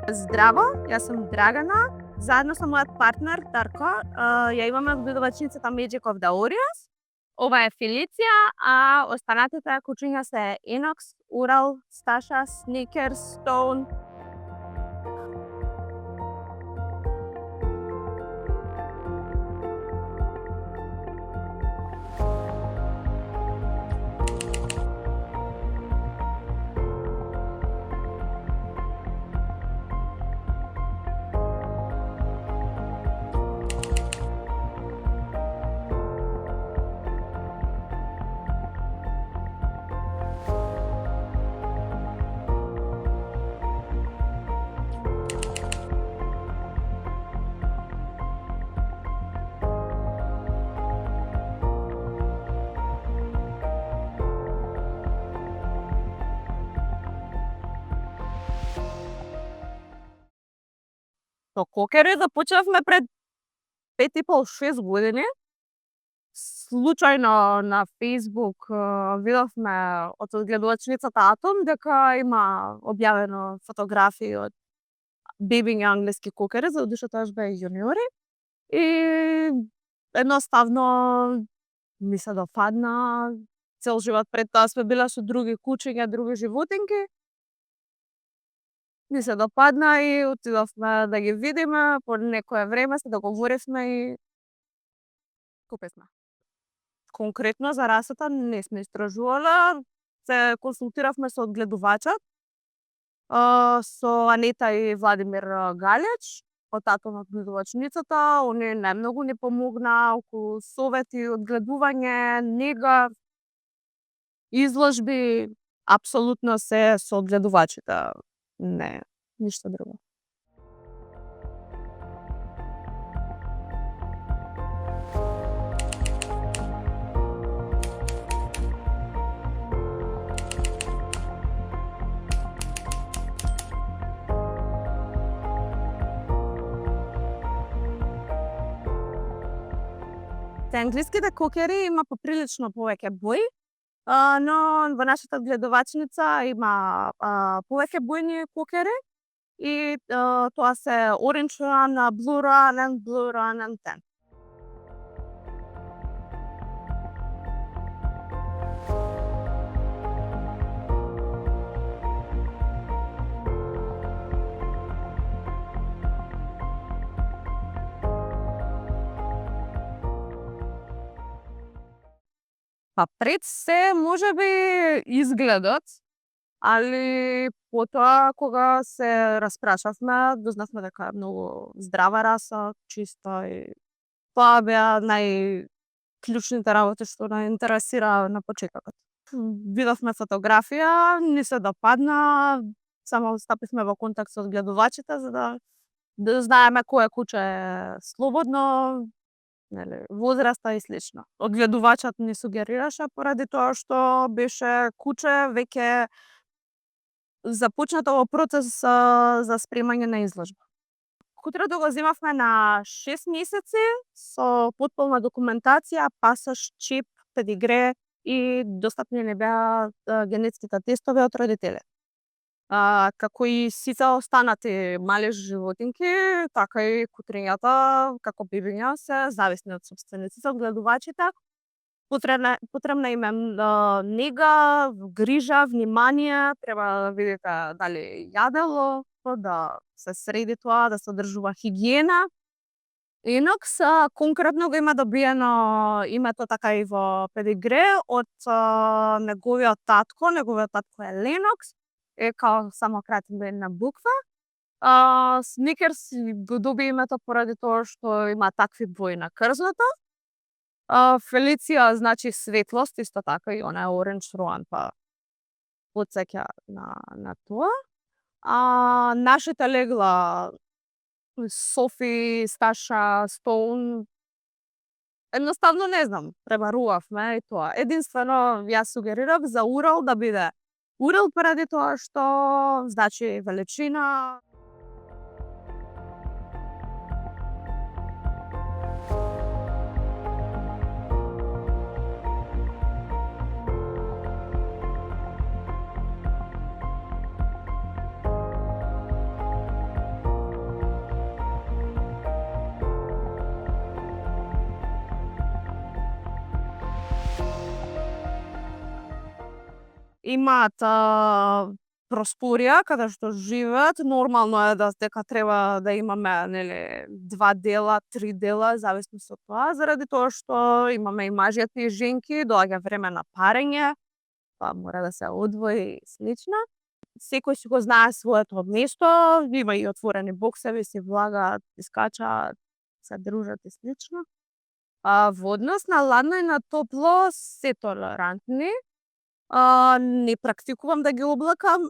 Здраво, јас сум Драгана, заедно со мојот партнер Дарко, ја имаме одгледувачницата Magic of the Oreos. Ова е Фелиција, а останатите кучиња се Enox, Ural, Staša, Snickers, Stone. Со кокери започнавме пред 5,5-6 години. Случајно на Facebook видовме од одгледувачницата Atom дека има објавено фотографии од бебиња англиски кокери, за додека тоа беа јуниори. И едноставно ми се допадна. Цел живот пред тоа сме биле со други кучиња, други животинки. Ми се допадна и отидовме да ги видиме, по некое време се договоривме и купивме. Конкретно за расата не сме истражувале, се консултиравме со одгледувачот, со Анета и Владимир Галич, од Atom одгледувачницата. Оние најмногу ни помогнаа околу совети, одгледување, нега, изложби, апсолутно се со одгледувачите. Не, ништо друго. Англиските кокери има поприлично повеќе бои, но во нашата одгледувачница има повеќе бојни кокери и тоа се Orange Run, Blue Run and Blue Run and Tan. Па пред се можеби изгледот, али потоа кога се распрашавме, дознавме дека е многу здрава раса, чиста и тоа беа најклучните работи што не интересира на почетокот. Видовме фотографија, ни се допадна, само стапивме во контакт со одгледувачите за да знаеме кое куче е слободно, возраста и слично. Одгледувачот ни сугерираше поради тоа што беше куче веќе започнато во процес за спремање на изложба. Кутрето го земавме на 6 месеци со потполна документација, пасош, чип, педигре и достапни не беа генетските тестови од родители. Како и сите останати мали животинки, така и кутрињата, како бебиња, се зависни од сопствениците, одгледувачите. Потребна им е нега, грижа, внимание, треба да видите дали јадело, да се среди тоа, да се одржува хигиена. Enox конкретно го има добиено името така и во педигре од неговиот татко. Неговиот татко е Lennox, е као само кратина една буква. Snickers го доби името поради тоа што има такви бои на крзното. Фелиција значи светлост, исто така и она е Orange Run, па потсеќа на тоа. Нашите легла Софи, Staša, Stone, едноставно не знам, пребарувавме и тоа. Единствено јас сугерирав за Ural да биде Ural поради тоа што значи величина. имаат просторија каде што живеат, нормално е дека треба да имаме, нели, 2 дела, 3 дела, зависност од тоа, заради тоа што имаме и мажјата и женки, доаѓа време на парење, па мора да се одвои и слично. Секој си го знае своето место, има и отворени боксеви, си влагаат, искачаат, се дружат и слично. Во однос на ладно и на топло се толерантни. Не практикувам да ги облакам,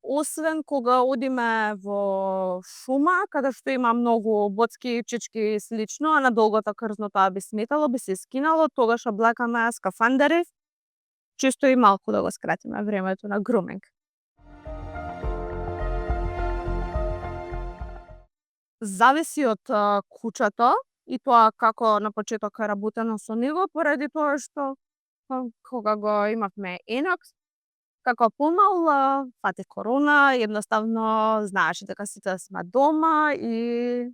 освен кога одиме во шума, каде што има многу боцки, чички и слично, а на долгото крзно тоа би сметало, би се скинало, тогаш облакаме скафандери, чисто и малку да го скратиме времето на груминг. Зависи од кучето и тоа како на почеток е работено со него, поради тоа што кога го имавме Енокс, како помал, фати корона, едноставно знаеше дека сите сме дома и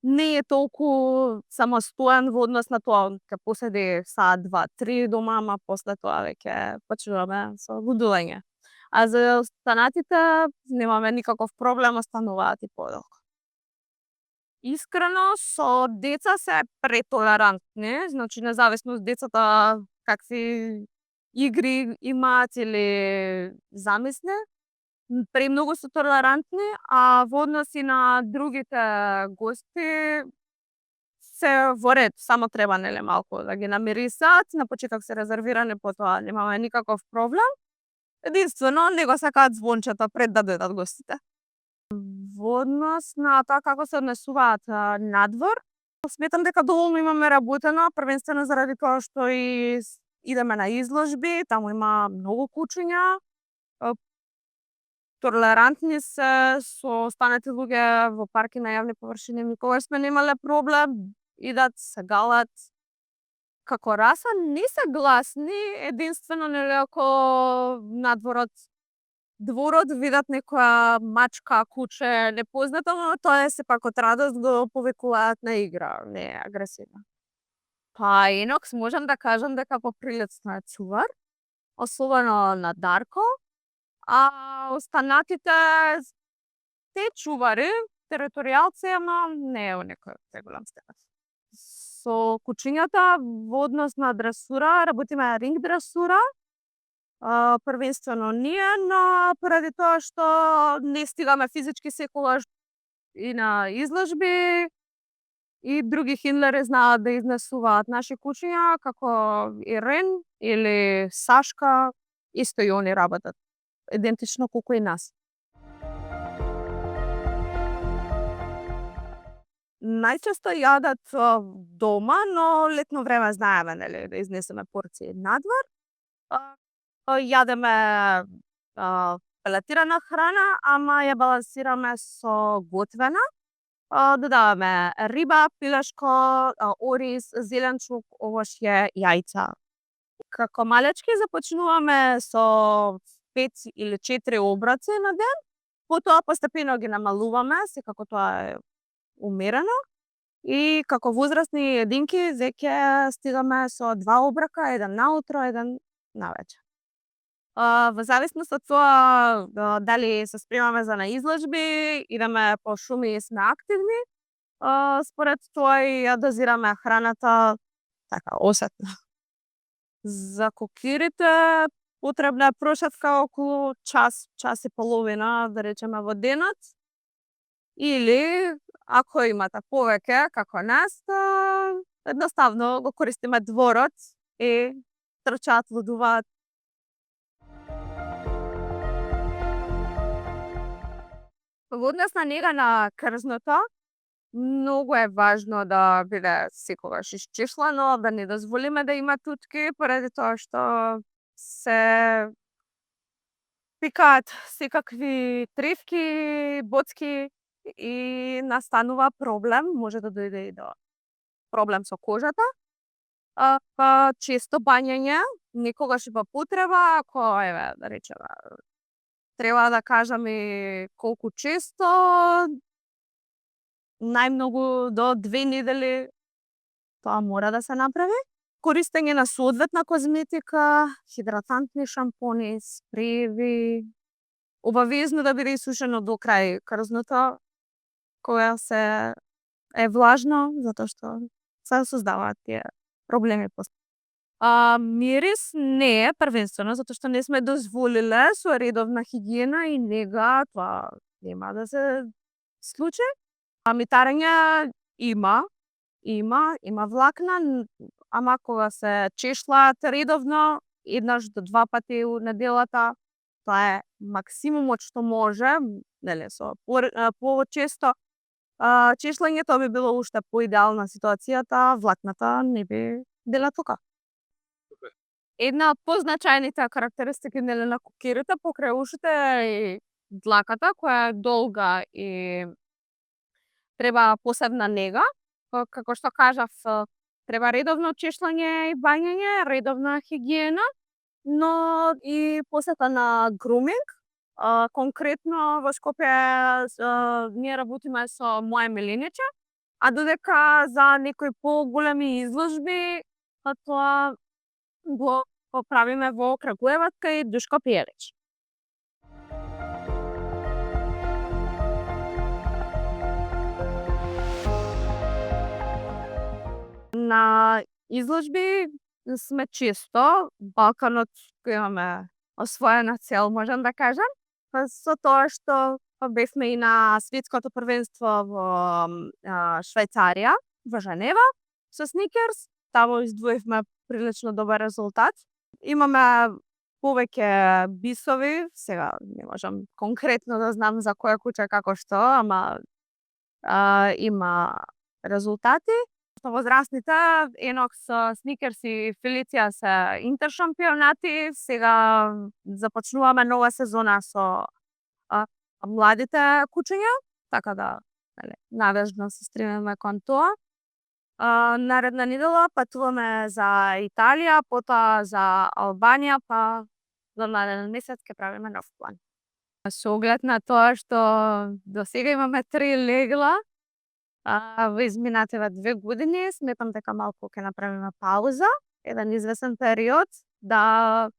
не е толку самостоен во однос на тоа, ќе поседи саат, 2, 3 дома, ама после тоа веќе почнуваме со будување. А за останатите немаме никаков проблем, остануваат и подолго. Искрено, со деца се претолерантни, значи независно децата какви игри имаат или замисли, премногу се толерантни, а во однос и на другите гости се во ред, само треба, нели, малку да ги намирисаат, на почеток се резервирани, потоа немаме никаков проблем. Единствено, не го сакаат звончето пред да дојдат гостите. Во однос на тоа како се однесуваат надвор, сметам дека доволно имаме работено, првенствено заради тоа што и идеме на изложби, таму има многу кучиња, толерантни се со останатите луѓе во парки на јавни површини, никогаш сме немале проблем, идат, се галат. Како раса не се гласни, единствено, нели, ако надворот дворот видат некоја мачка, куче, непознато, но тоа е сепак од радост, го повикуваат на игра, не е агресивно. Па Енокс можам да кажам дека поприлично е чувар, особено на Дарко, а останатите се чувари, територијалци, ама не е во некој преголем степен. Со кучињата во однос на дресура, работиме ринг дресура, првенствено ние, но поради тоа што не стигаме физички секогаш и на изложби, и други хендлери знаат да изнесуваат наши кучиња, како Ирен или Сашка, исто и они работат идентично колку и нас. Најчесто јадат дома, но летно време знаеме, нели, да изнесеме порции надвор. Јадеме пелетирана храна, ама ја балансираме со готвена. Додаваме риба, пилешко, ориз, зеленчук, овошје, јајца. Како малечки започнуваме со 5 или 4 оброци на ден, потоа постепено ги намалуваме, секако тоа е умерено. И како возрастни единки веќе стигаме со 2 оброка, еден наутро, еден навечер. Во зависност од тоа дали се спремаме за на изложби, идеме по шуми и сме активни, според тоа и ја дозираме храната така осетно. За кокирите потребна е прошетка околу час, час и половина, да речеме, во денот. Или, ако имате повеќе, како нас, едноставно го користиме дворот и трчаат, лудуваат. Во однос на нега на крзното, многу е важно да биде секогаш исчишлено, да не дозволиме да има тутки, поради тоа што се пикаат секакви тревки, боцки и настанува проблем, може да дојде и до проблем со кожата. Често бањење, некогаш и по потреба, ако, еве, да речеме, треба да кажам и колку често, најмногу до 2 недели, тоа мора да се направи. користење на соодветна козметика, хидратантни шампони, спрееви, обавезно да биде исушено до крај крзното, кога се е влажно, затоа што се создаваат тие проблеми после. Мирис не е првенствено, затоа што не сме дозволиле со редовна хигиена и нега тоа нема да се случи. Митарење има влакна, ама кога се чешлаат редовно, еднаш до 2 пати у неделата, тоа е максимумот што може, нели, со почесто чешлењето би било уште поидеална ситуацијата, влакната не би била тука. Една од позначајните карактеристики, нели, на кукирите покрај ушите е длаката која е долга и треба посебна нега. Како што кажав, треба редовно чешлење и бањење, редовна хигиена, но и посета на груминг. Конкретно во Скопје ние работиме со моје миленице, а додека за некои поголеми изложби, тоа го правиме во Крагуеваc кај Душко Пијелич. На изложби сме често, Балканот имаме освоена цел, можам да кажам, со тоа што бевме и на светското првенство во Швајцарија, во Женева, со сникерс, таму издвоивме прилично добар резултат. Имаме повеќе бисови, сега не можам конкретно да знам за која куќа како што, ама има резултати. Со возрастните, енок со Сникерс и Фелиција се интершампионати, сега започнуваме нова сезона со младите кучиња, така да, надежно се стремиме кон тоа. Наредна недела патуваме за Италија, потоа за Албанија, па за нареден месец ќе правиме нов план. Со оглед на тоа што до сега имаме 3 легла, во изминативе 2 години, сметам дека малку ќе направиме пауза, еден извесен период, да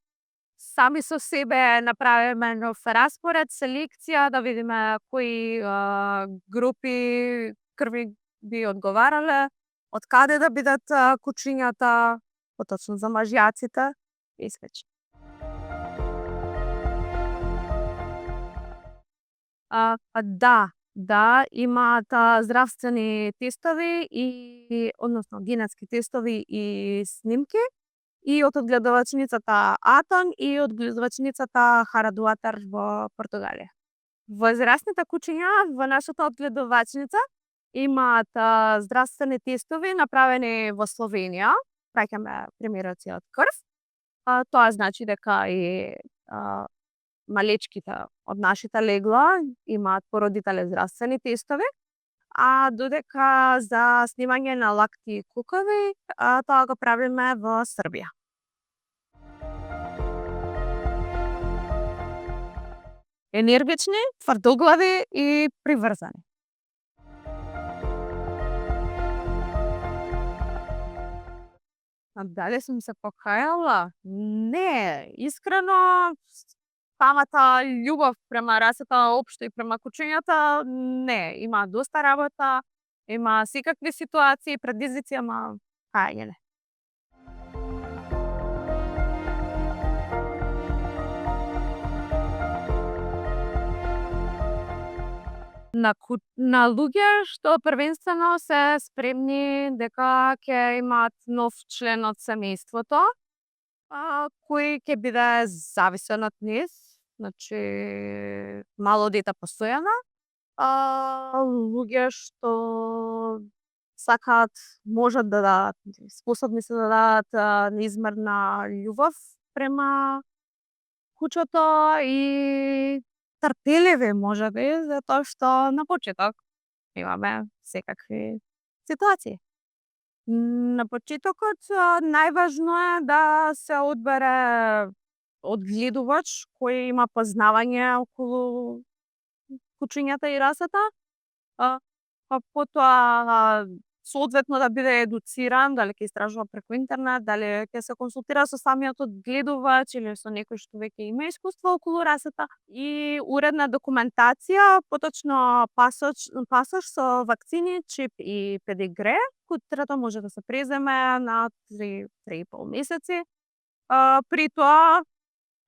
сами со себе направиме нов распоред, селекција, да видиме кои групи крви би одговарале, од каде да бидат кучињата, поточно за мажјаците и слично. Да, имаат здравствени тестови и односно генетски тестови и снимки и од одгледувачницата Атон и од одгледувачницата Харадуатар во Португалија. Возрастните кучиња во нашата одгледувачница имаат здравствени тестови направени во Словенија, праќаме примероци од крв. Тоа значи дека и малечките од нашите легла имаат породителе здравствени тестови, а додека за снимање на лакти и кукови, тоа го правиме во Србија. Енергични, тврдоглави и приврзани. Дали сум се покајала? Не, искрено, самата љубов према расата општо и према кучињата, не, има доста работа, има секакви ситуации, предизвици, ама кај не. На луѓе што првенствено се спремни дека ќе имаат нов член од семејството, кој ќе биде зависен од нив, значи мало дете постојано, луѓе што сакаат, можат да дадат, способни се да дадат неизмерна љубов према кучето и трпеливи можеби, затоа што на почеток имаме секакви ситуации. На почетокот најважно е да се одбере одгледувач кој има познавање околу кучињата и расата, па потоа соодветно да биде едуциран, дали ќе истражува преку интернет, дали ќе се консултира со самиот одгледувач или со некој што веќе има искуство околу расата и уредна документација, поточно пасош со вакцини, чип и педигре, кутрето може да се преземе на 3,5 месеци. При тоа,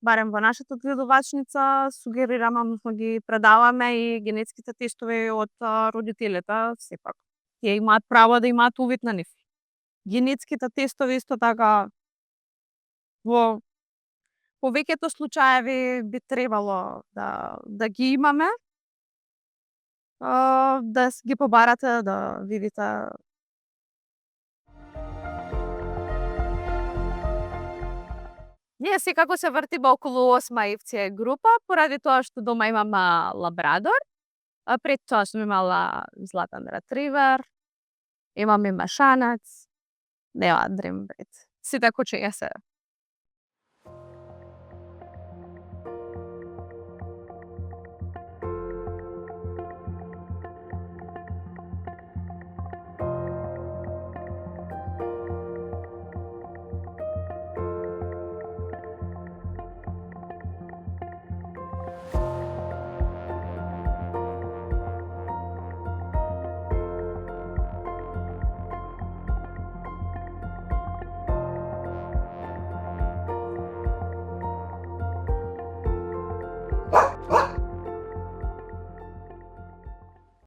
барем во нашата одгледувачница, сугерираме, односно ги предаваме и генетските тестови од родителите, сепак тие имаат право да имаат увид на нив. Генетските тестови исто така во повеќето случаеви би требало да ги имаме, да ги побарате, да видите. Ние секако се вртиме околу 8 ивција група, поради тоа што дома имаме лабрадор, а пред тоа сум имала златен ретривер, имам и машанец, нема дрим бред. Сите кучиња се